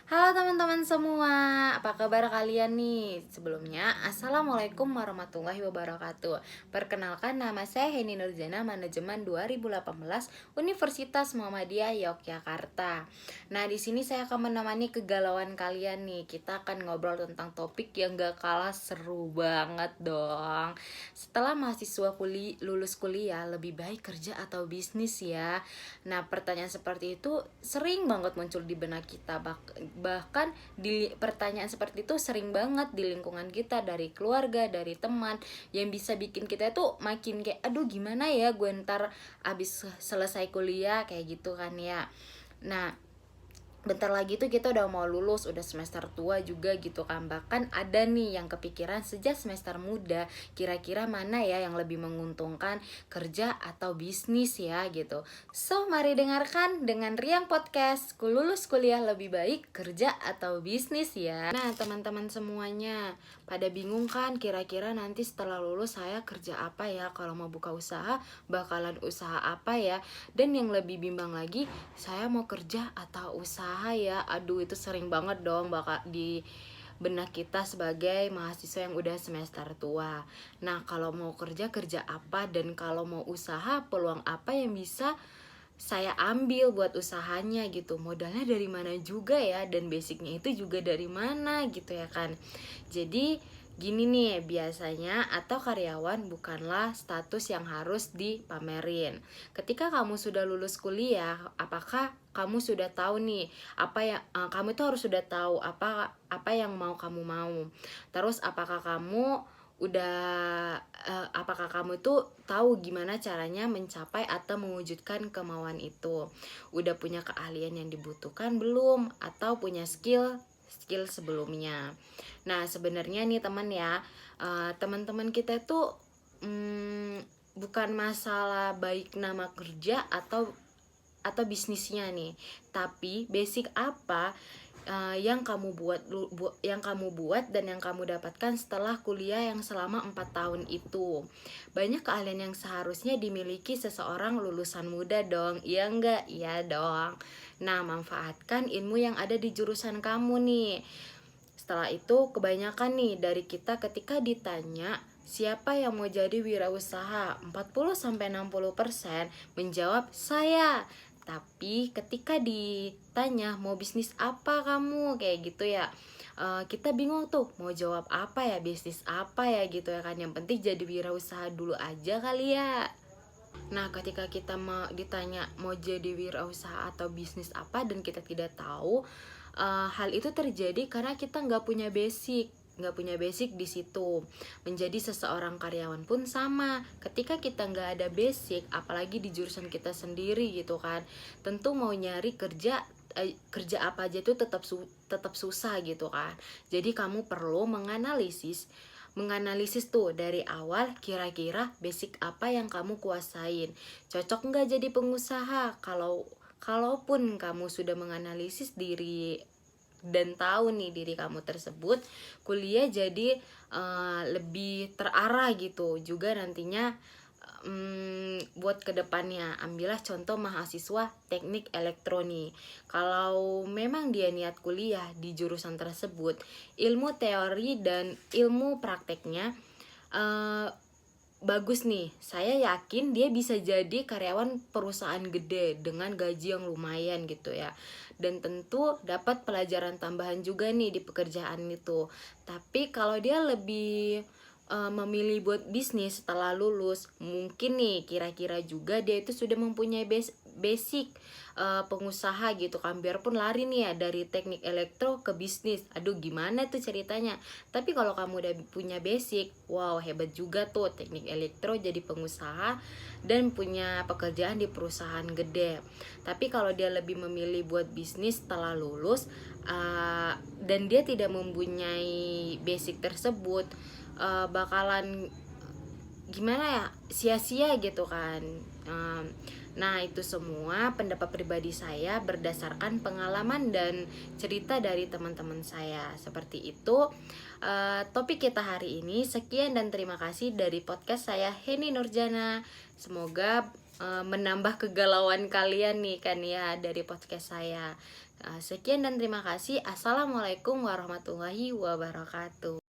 Halo teman-teman semua, apa kabar kalian nih? Sebelumnya, Assalamualaikum warahmatullahi wabarakatuh. Perkenalkan, nama saya Heni Nurjana, Manajemen 2018 Universitas Muhammadiyah Yogyakarta. Nah, di sini saya akan menemani kegalauan kalian nih. Kita akan ngobrol tentang topik yang gak kalah seru banget dong. Setelah mahasiswa lulus kuliah, lebih baik kerja atau bisnis ya? Nah, pertanyaan seperti itu sering banget muncul di benak kita. Bahkan di pertanyaan seperti itu sering banget di lingkungan kita, dari keluarga, dari teman, yang bisa bikin kita tuh makin kayak aduh gimana ya gue ntar abis selesai kuliah kayak gitu kan ya. Nah, bentar lagi tuh kita udah mau lulus, udah semester tua juga gitu kan. Bahkan ada nih yang kepikiran sejak semester muda, kira-kira mana ya yang lebih menguntungkan, kerja atau bisnis ya gitu. So, mari dengarkan dengan Riang Podcast, ku lulus kuliah lebih baik kerja atau bisnis ya. Nah, teman-teman semuanya, pada bingung kan kira-kira nanti setelah lulus saya kerja apa ya? Kalau mau buka usaha, bakalan usaha apa ya? Dan yang lebih bimbang lagi, saya mau kerja atau usaha ya? Aduh, itu sering banget dong bakal di benak kita sebagai mahasiswa yang udah semester tua. Nah, kalau mau kerja apa, dan kalau mau usaha peluang apa yang bisa saya ambil buat usahanya gitu. Modalnya dari mana juga ya, dan basicnya itu juga dari mana gitu ya kan. Jadi gini nih, biasanya atau karyawan bukanlah status yang harus dipamerin. Ketika kamu sudah lulus kuliah, apakah kamu sudah tahu nih apa yang kamu itu harus sudah tahu apa yang mau kamu mau. Terus apakah kamu itu tahu gimana caranya mencapai atau mewujudkan kemauan itu? Udah punya keahlian yang dibutuhkan belum, atau punya skill sebelumnya? Nah, sebenarnya nih teman ya, teman-teman kita itu bukan masalah baik nama kerja atau bisnisnya nih, tapi basic apa yang kamu buat dan yang kamu dapatkan setelah kuliah yang selama 4 tahun itu. Banyak keahlian yang seharusnya dimiliki seseorang lulusan muda dong. Iya enggak? Iya dong. Nah, manfaatkan ilmu yang ada di jurusan kamu nih. Setelah itu, kebanyakan nih dari kita ketika ditanya siapa yang mau jadi wirausaha, 40-60% menjawab saya. Tapi ketika ditanya mau bisnis apa kamu, kayak gitu ya, kita bingung tuh mau jawab apa ya, bisnis apa ya gitu ya kan. Yang penting jadi wirausaha dulu aja kali ya. Nah, ketika kita mau ditanya mau jadi wirausaha atau bisnis apa dan kita tidak tahu, hal itu terjadi karena kita nggak punya basic di situ. Menjadi seseorang karyawan pun sama. Ketika kita nggak ada basic, apalagi di jurusan kita sendiri gitu kan, tentu mau nyari kerja apa aja itu tetap susah gitu kan. Jadi kamu perlu menganalisis tuh dari awal, kira-kira basic apa yang kamu kuasain. Cocok nggak jadi pengusaha? Kalaupun kamu sudah menganalisis diri dan tahu nih diri kamu tersebut, kuliah jadi lebih terarah gitu. Juga nantinya buat kedepannya, ambillah contoh mahasiswa teknik elektronik. Kalau memang dia niat kuliah di jurusan tersebut, ilmu teori dan ilmu prakteknya bagus nih, saya yakin dia bisa jadi karyawan perusahaan gede dengan gaji yang lumayan gitu ya. Dan tentu dapat pelajaran tambahan juga nih di pekerjaan itu. Tapi kalau dia lebih memilih buat bisnis setelah lulus, mungkin nih kira-kira juga dia itu sudah mempunyai basic pengusaha gitu kan. Biarpun lari nih ya dari teknik elektro ke bisnis, aduh gimana tuh ceritanya. Tapi kalau kamu udah punya basic, wow hebat juga tuh teknik elektro jadi pengusaha dan punya pekerjaan di perusahaan gede. Tapi kalau dia lebih memilih buat bisnis setelah lulus, dan dia tidak mempunyai basic tersebut, bakalan gimana ya, sia-sia gitu kan. Nah, itu semua pendapat pribadi saya berdasarkan pengalaman dan cerita dari teman-teman saya. Seperti itu topik kita hari ini. Sekian dan terima kasih dari podcast saya, Heni Nurjana. Semoga menambah kegalauan kalian nih kan ya dari podcast saya. Sekian dan terima kasih. Assalamualaikum warahmatullahi wabarakatuh.